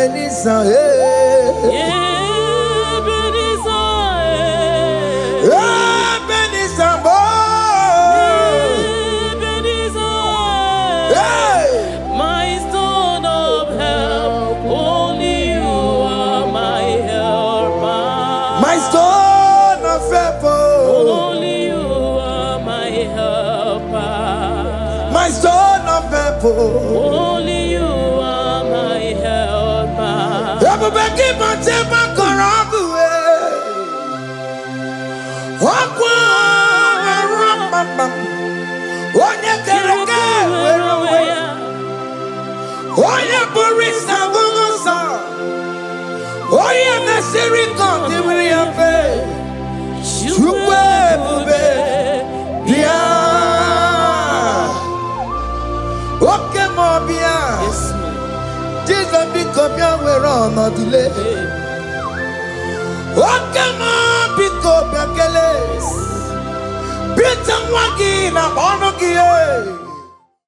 Ebenezer, my stone of help, only you are my helper. My stone of help, only you are my helper. My stone of help, only you are my helper. Everybody must have my corrupt Jesus become your way on the delay. What come on, pick up your keles. Beat some waggy in a bonoki.